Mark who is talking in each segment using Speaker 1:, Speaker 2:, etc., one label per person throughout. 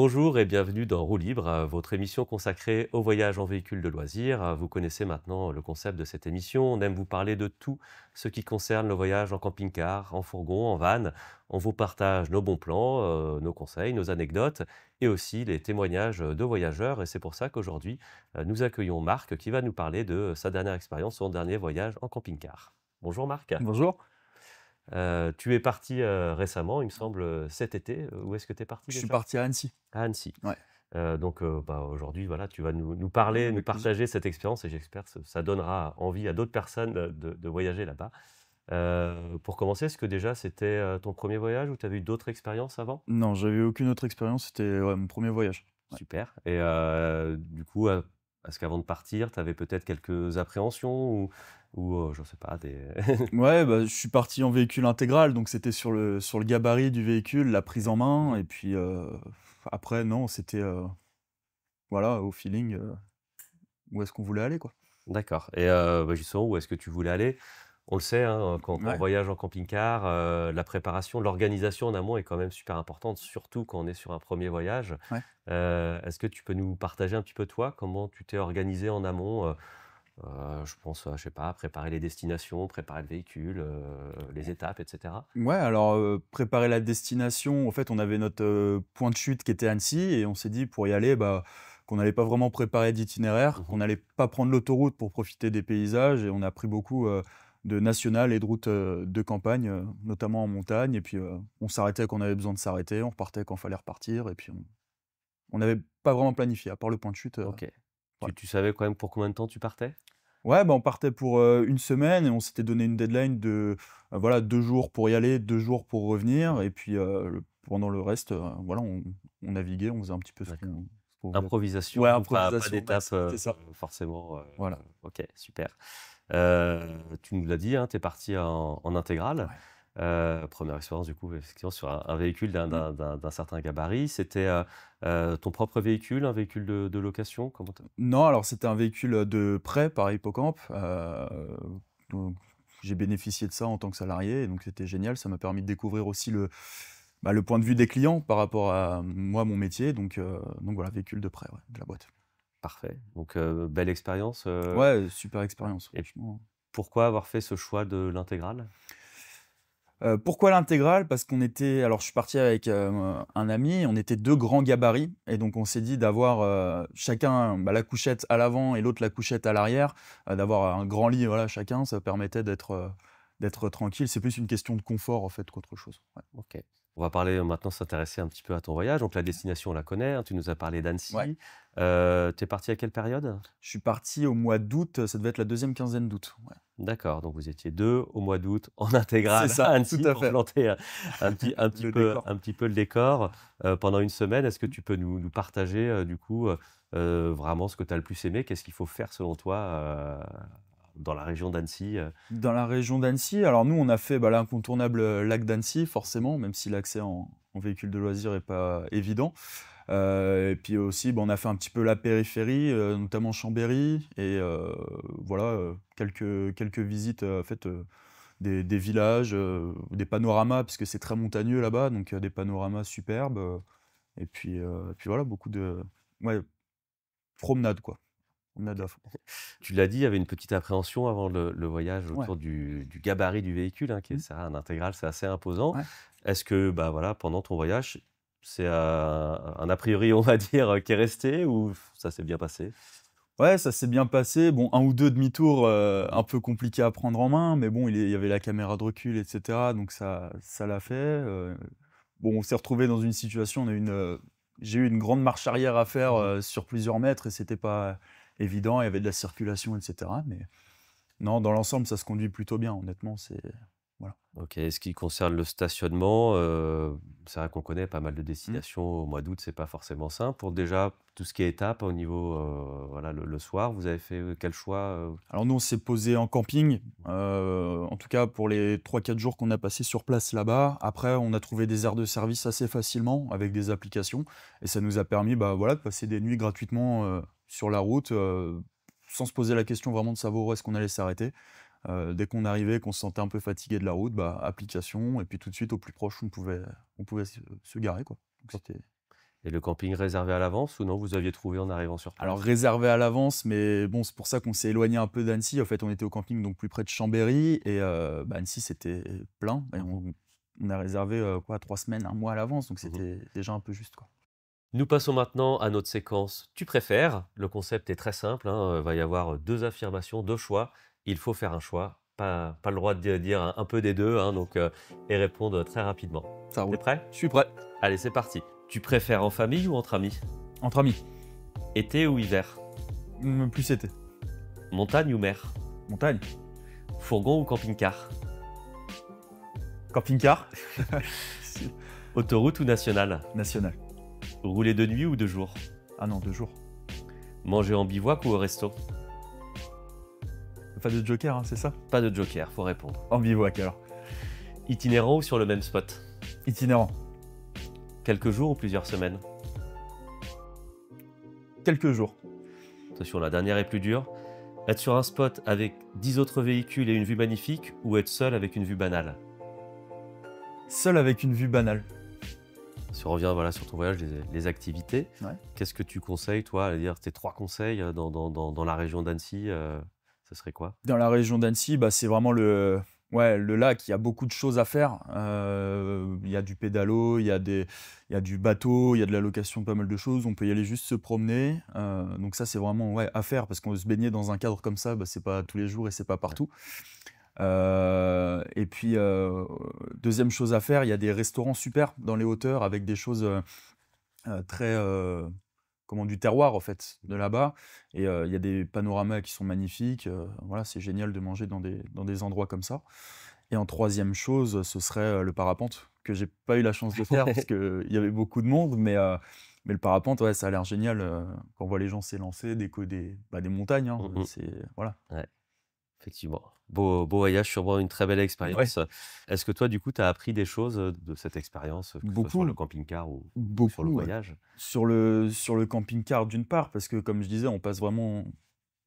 Speaker 1: Bonjour et bienvenue dans Roue Libre, votre émission consacrée au voyage en véhicule de loisirs. Vous connaissez maintenant le concept de cette émission. On aime vous parler de tout ce qui concerne le voyage en camping-car, en fourgon, en van. On vous partage nos bons plans, nos conseils, nos anecdotes et aussi les témoignages de voyageurs. Et c'est pour ça qu'aujourd'hui, nous accueillons Marc qui va nous parler de sa dernière expérience, son dernier voyage en camping-car. Bonjour Marc.
Speaker 2: Bonjour.
Speaker 1: Tu es parti récemment, il me semble, cet été. Où est-ce que tu es parti
Speaker 2: Je suis
Speaker 1: déjà?
Speaker 2: parti à Annecy.
Speaker 1: À Annecy.
Speaker 2: Ouais,
Speaker 1: Aujourd'hui, voilà, tu vas nous parler, nous
Speaker 2: avec plaisir.
Speaker 1: partager cette expérience et j'espère que ça donnera envie à d'autres personnes de voyager là-bas. Pour commencer, est-ce que déjà c'était, ton premier voyage ou tu avais eu d'autres expériences avant?
Speaker 2: Non, j'avais aucune autre expérience, c'était, ouais, mon premier voyage. Ouais.
Speaker 1: Super et du coup, est-ce qu'avant de partir, tu avais peut-être quelques appréhensions ou je sais pas, des
Speaker 2: Ouais, bah, je suis parti en véhicule intégral, donc c'était sur le gabarit du véhicule, la prise en main
Speaker 1: Mmh.
Speaker 2: et puis, après non, c'était, voilà, au feeling, où est-ce qu'on voulait aller, quoi.
Speaker 1: D'accord et justement, où est-ce que tu voulais aller? On le sait, hein, quand on
Speaker 2: Ouais,
Speaker 1: voyage en camping-car, la préparation, l'organisation en amont est quand même super importante, surtout quand on est sur un premier voyage.
Speaker 2: ouais.
Speaker 1: Est-ce que tu peux nous partager un petit peu toi, comment tu t'es organisé en amont? Je pense à, je sais pas, préparer les destinations, préparer le véhicule, les étapes et cetera?
Speaker 2: Ouais, alors, préparer la destination, en fait, on avait notre, point de chute qui était Annecy et on s'est dit pour y aller, bah, qu'on n'allait pas vraiment préparer d'itinéraire, qu'on
Speaker 1: Mmh.
Speaker 2: n'allait pas prendre l'autoroute pour profiter des paysages et on a pris beaucoup, de nationales et de routes, de campagne, notamment en montagne et puis, on s'arrêtait quand on avait besoin de s'arrêter, on repartait quand fallait repartir et puis on n'avait pas vraiment planifié à part le point de chute,
Speaker 1: OK. Tu
Speaker 2: voilà.
Speaker 1: tu savais quand même pour combien de temps tu partais?
Speaker 2: Ouais, bah, on partait pour, 1 semaine et on s'était donné une deadline de, voilà 2 jours pour y aller, 2 jours pour revenir et puis, pendant le reste, voilà on naviguait, on faisait un petit peu
Speaker 1: D'accord.
Speaker 2: ce qu'on voulait.
Speaker 1: Improvisation,
Speaker 2: Ouais,
Speaker 1: pas
Speaker 2: improvisation,
Speaker 1: d'étape,
Speaker 2: c'est ça.
Speaker 1: forcément,
Speaker 2: Voilà.
Speaker 1: OK, super. Tu nous l'as dit, hein, tu es parti en intégrale.
Speaker 2: Ouais.
Speaker 1: 1re expérience du coup, effectivement sur un véhicule d'un
Speaker 2: Mmh.
Speaker 1: d'un d'un d'un certain gabarit. C'était, ton propre véhicule, un véhicule de location? Comment tu
Speaker 2: Non, alors c'était un véhicule, de prêt par Hippocamp, donc j'ai bénéficié de ça en tant que salarié et donc c'était génial. Ça m'a permis de découvrir aussi le point de vue des clients par rapport à moi, mon métier donc voilà, véhicule de prêt, ouais, de la boîte.
Speaker 1: parfait, donc belle expérience,
Speaker 2: Ouais, super expérience,
Speaker 1: et
Speaker 2: franchement.
Speaker 1: pourquoi avoir fait ce choix de l'intégrale?
Speaker 2: Pourquoi l'intégrale? Parce qu'on était alors je suis parti avec, un ami, on était 2 grands gabarits et donc on s'est dit d'avoir, chacun, bah, la couchette à l'avant et l'autre la couchette à l'arrière, d'avoir un grand lit, voilà, chacun, ça permettait d'être tranquille. C'est plus une question de confort, en fait, qu'autre chose. Ouais.
Speaker 1: OK. On va parler maintenant s'intéresser un petit peu à ton voyage. Donc la destination, on la connaît, hein, tu nous as parlé
Speaker 2: Ouais.
Speaker 1: d'Annecy. Tu es parti à quelle période?
Speaker 2: Je suis parti au mois d'août, ça devait être la deuxième quinzaine d'août, ouais.
Speaker 1: D'accord, donc vous étiez 2 au mois d'août en
Speaker 2: C'est
Speaker 1: intégrale à
Speaker 2: ça, tout
Speaker 1: Annecy
Speaker 2: à
Speaker 1: pour
Speaker 2: fait.
Speaker 1: planter,
Speaker 2: Le décor.
Speaker 1: un petit peu le décor, pendant une semaine. Est-ce que tu peux nous partager, du coup, vraiment ce que tu as le plus aimé? Qu'est-ce qu'il faut faire selon toi, dans la région d'Annecy?
Speaker 2: Dans la région d'Annecy, alors nous, on a fait, bah, l'incontournable, lac d'Annecy, forcément, même si l'accès en véhicule de loisir est pas évident. Et puis aussi, bah, on a fait un petit peu la périphérie, notamment Chambéry et voilà, quelques visites, faites, des villages, des panoramas puisque c'est très montagneux là-bas, donc des panoramas superbes, et puis voilà, beaucoup de ouais, promenade quoi, promenade
Speaker 1: OK.
Speaker 2: à fond.
Speaker 1: Tu l'as dit, il y avait une petite appréhension avant le voyage
Speaker 2: Ouais.
Speaker 1: autour du gabarit du véhicule, hein, qui est
Speaker 2: Mmh.
Speaker 1: ça, un intégral, c'est assez imposant.
Speaker 2: Ouais.
Speaker 1: Est-ce que, bah, voilà, pendant ton voyage, c'est un a priori, on va dire, qui est resté ou ça s'est bien passé?
Speaker 2: Ouais, ça s'est bien passé. Bon, un ou 2 demi-tours,
Speaker 1: Mmh.
Speaker 2: un peu compliqués à prendre en main, mais bon, il y avait la caméra de recul et cetera, donc ça l'a fait, bon, on s'est retrouvé dans une situation, j'ai eu une grande marche arrière à faire,
Speaker 1: Mmh.
Speaker 2: sur plusieurs mètres et c'était pas évident. Il y avait de la circulation et cetera, mais non, dans l'ensemble, ça se conduit plutôt bien, honnêtement, voilà.
Speaker 1: OK. Et ce qui concerne le stationnement, c'est vrai qu'on connaît pas mal de
Speaker 2: Mmh.
Speaker 1: destinations au mois d'août, c'est pas forcément simple. Pour déjà tout ce qui est étape au niveau, voilà, le soir, vous avez fait, quel choix,
Speaker 2: Alors nous, on s'est posé en camping, en tout cas pour les 3-4 jours qu'on a passés sur place là-bas. Après, on a trouvé des aires de service assez facilement avec des applications et ça nous a permis, bah, voilà, de passer des nuits gratuitement, sur la route, sans se poser la question vraiment de savoir où est-ce qu'on allait s'arrêter. Dès qu'on arrivait, qu'on se sentait un peu fatigué de la route, bah, application et puis tout de suite au plus proche, on pouvait se garer quoi. Donc c'était
Speaker 1: Et le camping réservé à l'avance ou non, vous aviez trouvé en arrivant sur
Speaker 2: Alors
Speaker 1: place?
Speaker 2: réservé à l'avance, mais bon, c'est pour ça qu'on s'est éloigné un peu d'Annecy. En fait, on était au camping donc plus près de Chambéry et bah, Annecy, c'était plein et
Speaker 1: Mmh.
Speaker 2: on a réservé, quoi, 3 semaines, un mois à l'avance, donc
Speaker 1: Mmh.
Speaker 2: c'était déjà un peu juste, quoi.
Speaker 1: Nous passons maintenant à notre séquence «Tu préfères». Le concept est très simple, hein, va y avoir 2 affirmations, 2 choix. Il faut faire un choix, pas le droit de dire un peu des 2, hein, donc et répondre très rapidement.
Speaker 2: Ça
Speaker 1: Tu
Speaker 2: roule.
Speaker 1: prêt?
Speaker 2: Je suis prêt.
Speaker 1: Allez, c'est parti. Tu préfères en famille ou entre amis?
Speaker 2: Entre amis.
Speaker 1: Été ou hiver?
Speaker 2: Plus été.
Speaker 1: Montagne ou mer?
Speaker 2: Montagne.
Speaker 1: Fourgon ou camping-car?
Speaker 2: Camping-car.
Speaker 1: Autoroute ou nationale?
Speaker 2: National.
Speaker 1: Rouler de nuit ou de jour?
Speaker 2: Ah non, 2 jours.
Speaker 1: Manger en bivouac ou au resto?
Speaker 2: Pas de joker, hein, c'est ça?
Speaker 1: Pas de joker, faut répondre.
Speaker 2: En bivouac alors.
Speaker 1: Itinérant ou sur le même spot?
Speaker 2: Itinérant.
Speaker 1: Quelques jours ou plusieurs semaines?
Speaker 2: Quelques jours.
Speaker 1: Attention, la dernière est plus dure. Être sur un spot avec 10 autres véhicules et une vue magnifique ou être seul avec une vue banale?
Speaker 2: Seul avec une vue banale.
Speaker 1: Si on revient voilà, sur ton voyage, les activités,
Speaker 2: Ouais.
Speaker 1: qu'est-ce que tu conseilles, toi, à dire tes 3 conseils dans la région d'Annecy, ce serait quoi?
Speaker 2: Dans la région d'Annecy, bah, c'est vraiment ouais, le lac. Il y a beaucoup de choses à faire. Il y a du pédalo, il y a du bateau, il y a de la location de pas mal de choses. On peut y aller juste se promener. Donc ça, c'est vraiment ouais, à faire parce qu'on se baigner dans un cadre comme ça, bah, c'est pas tous les jours et c'est pas
Speaker 1: Ouais.
Speaker 2: partout. Et puis, deuxième chose à faire, il y a des restaurants super dans les hauteurs avec des choses très comment du terroir en fait de là-bas et il y a des panoramas qui sont magnifiques, voilà, c'est génial de manger dans des endroits comme ça et en troisième chose, ce serait, le parapente que j'ai pas eu la chance de faire parce qu'il y avait beaucoup de monde mais le parapente, ouais, ça a l'air génial, quand on voit les gens s'élancer, des montagnes, hein,
Speaker 1: Mmh mh.
Speaker 2: c'est voilà.
Speaker 1: Ouais, effectivement. Beau voyage, sûrement une très belle
Speaker 2: Ouais,
Speaker 1: expérience. Est-ce que toi, du coup, tu as appris des choses, de cette expérience, que ce soit sur le
Speaker 2: beaucoup,
Speaker 1: camping-car ou sur le
Speaker 2: beaucoup, ouais.
Speaker 1: voyage?
Speaker 2: Sur le camping-car d'une part parce que comme je disais, on passe vraiment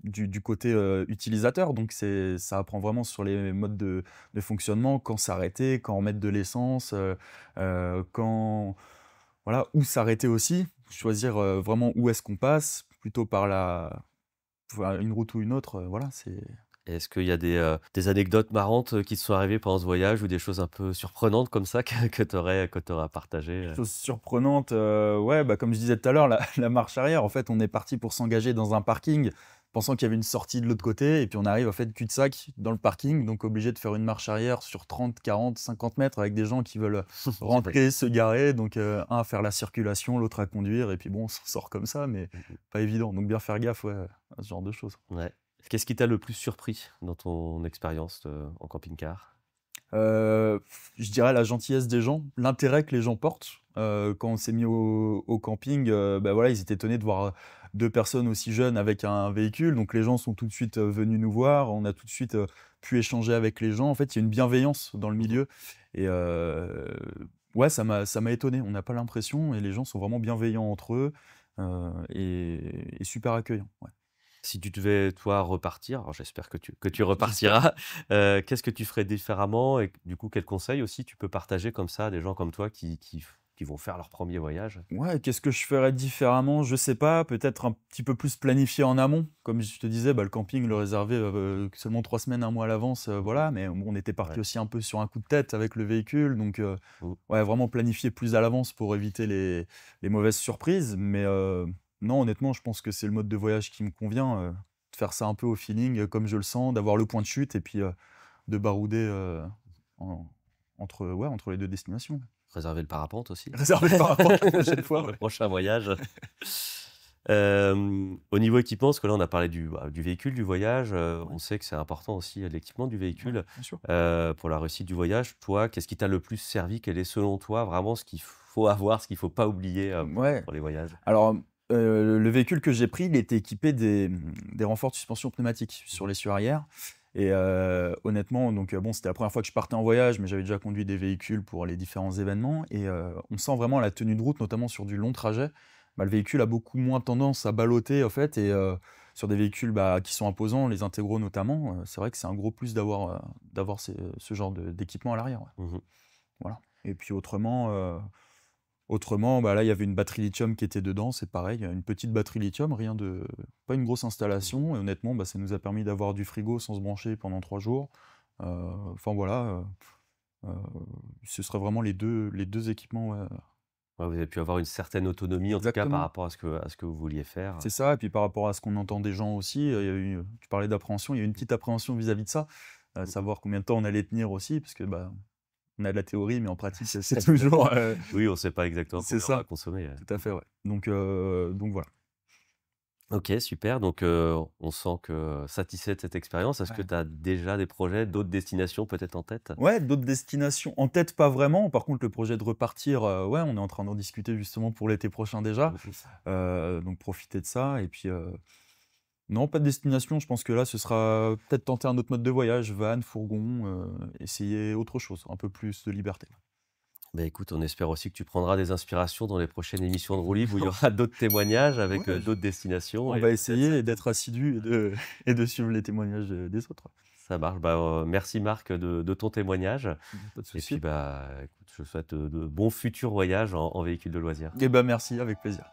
Speaker 2: du côté, utilisateur, donc ça apprend vraiment sur les modes de fonctionnement, quand s'arrêter, quand mettre de l'essence, quand voilà, où s'arrêter aussi. Choisir, vraiment où est-ce qu'on passe, plutôt par une route ou une autre, voilà, c'est
Speaker 1: Et est-ce qu'il y a des anecdotes marrantes, qui te sont arrivées pendant ce voyage ou des choses un peu surprenantes comme ça que tu aurais à partager,
Speaker 2: chose surprenante, ouais, bah, comme je disais tout à l'heure, la marche arrière, en fait, on est parti pour s'engager dans un parking, pensant qu'il y avait une sortie de l'autre côté et puis on arrive, en fait, cul-de-sac dans le parking, donc obligé de faire une marche arrière sur 30, 40, 50 mètres avec des gens qui veulent
Speaker 1: Oui.
Speaker 2: rentrer, se garer, donc un à faire la circulation, l'autre à conduire et puis bon, on s'en sort comme ça, mais
Speaker 1: Mmh mh.
Speaker 2: pas évident, donc bien faire gaffe, ouais, à ce genre de choses.
Speaker 1: Ouais. Qu'est-ce qui t'a le plus surpris dans ton expérience, en camping-car?
Speaker 2: Heu, je dirais la gentillesse des gens, l'intérêt que les gens portent. Quand on s'est mis au camping, bah, voilà, ils étaient étonnés de voir, 2 personnes aussi jeunes avec un véhicule, donc les gens sont tout de suite, venus nous voir. On a tout de suite, pu échanger avec les gens. En fait, il y a une bienveillance dans le
Speaker 1: Mmh mh.
Speaker 2: milieu et ouais, ça m'a étonné. On n'a pas l'impression et les gens sont vraiment bienveillants entre eux, et super accueillants, ouais.
Speaker 1: Si tu devais, toi, repartir, alors j'espère que tu
Speaker 2: J'espère.
Speaker 1: repartiras, qu'est-ce que tu ferais différemment et du coup, quels conseils aussi tu peux partager comme ça à des gens comme toi qui vont faire leur premier voyage?
Speaker 2: Ouais, qu'est-ce que je ferais différemment? Je sais pas, peut-être un petit peu plus planifié en amont. Comme je te disais, bah, le camping, le réserver, seulement 3 semaines, un mois à l'avance,
Speaker 1: Mmh mh.
Speaker 2: voilà, mais bon, on était
Speaker 1: Ouais.
Speaker 2: parti aussi un peu sur un coup de tête avec le véhicule, donc
Speaker 1: Mmh.
Speaker 2: ouais, vraiment planifier plus à l'avance pour éviter les mauvaises surprises, mais non, honnêtement, je pense que c'est le mode de voyage qui me convient, de faire ça un peu au feeling, comme je le sens, d'avoir le point de chute et puis, de barouder, en entre les 2 destinations.
Speaker 1: Réserver le parapente aussi?
Speaker 2: Réserver le parapente la prochaine fois,
Speaker 1: Pour le
Speaker 2: ouais.
Speaker 1: prochain voyage. Au niveau équipement, parce que là, on a parlé du véhicule, du voyage,
Speaker 2: Ouais,
Speaker 1: on sait que c'est important aussi, l'équipement du
Speaker 2: ouais,
Speaker 1: véhicule,
Speaker 2: bien sûr.
Speaker 1: pour la réussite du voyage. Toi, qu'est-ce qui t'a le plus servi? Quel est, selon toi, vraiment ce qu'il faut avoir, ce qu'il faut pas oublier,
Speaker 2: Ouais,
Speaker 1: pour les voyages?
Speaker 2: alors, le véhicule que j'ai pris, il était équipé des renforts de suspension pneumatique
Speaker 1: Mmh
Speaker 2: sur
Speaker 1: mh.
Speaker 2: l'essieu arrière et honnêtement donc bon, c'était la première fois que je partais en voyage, mais j'avais déjà conduit des véhicules pour les différents événements et on sent vraiment la tenue de route, notamment sur du long trajet. Bah, le véhicule a beaucoup moins tendance à balloter, en fait et sur des véhicules, bah, qui sont imposants, les intégraux notamment, c'est vrai que c'est un gros plus d'avoir ce genre d'équipement à l'arrière, ouais.
Speaker 1: Mmh.
Speaker 2: Voilà et puis autrement, Autrement, bah, là, il y avait une batterie lithium qui était dedans, c'est pareil, une petite batterie lithium, rien de pas une grosse installation et honnêtement, bah, ça nous a permis d'avoir du frigo sans se brancher pendant 3 jours. Enfin voilà, heu, ce serait vraiment les deux équipements, ouais.
Speaker 1: Ouais, vous avez pu avoir une certaine autonomie, en tout cas, par
Speaker 2: Exactement.
Speaker 1: rapport à ce que vous vouliez faire.
Speaker 2: C'est ça et puis par rapport à ce qu'on entend des gens aussi, il y a eu, tu parlais d'appréhension, il y a eu une petite appréhension vis-à-vis de ça,
Speaker 1: Mmh mh.
Speaker 2: savoir combien de temps on allait tenir aussi parce que, bah, on a de la théorie mais en pratique, c'est toujours,
Speaker 1: Oui, on ne sait pas exactement
Speaker 2: c'est
Speaker 1: combien on va
Speaker 2: ça,
Speaker 1: consommer,
Speaker 2: tout à fait, ouais. Donc voilà.
Speaker 1: OK, super. Donc, on sent que satisfait de cette expérience. Est-ce que
Speaker 2: Ouais.
Speaker 1: tu as déjà des projets, d'autres destinations peut-être en tête?
Speaker 2: Ouais, d'autres destinations en tête, pas vraiment. Par contre, le projet de repartir, ouais, on est en train d'en discuter justement pour l'été prochain déjà,
Speaker 1: Mmh mh.
Speaker 2: donc profiter de ça et puis, non, pas de destination. Je pense que là, ce sera peut-être tenter un autre mode de voyage, van, fourgon, essayer autre chose, un peu plus de liberté.
Speaker 1: Bah, écoute, on espère aussi que tu prendras des inspirations dans les prochaines émissions de Roue Libre où il y aura d'autres témoignages avec,
Speaker 2: Ouais,
Speaker 1: d'autres destinations
Speaker 2: on
Speaker 1: et
Speaker 2: va
Speaker 1: peut-être ça
Speaker 2: essayer d'être assidu et de suivre les témoignages, des autres.
Speaker 1: ça marche. Bah, merci Marc de ton témoignage
Speaker 2: Pas de
Speaker 1: et puis,
Speaker 2: souci.
Speaker 1: bah, écoute, je souhaite, de bons futurs voyages en véhicule de loisirs.
Speaker 2: Et ben merci, avec plaisir.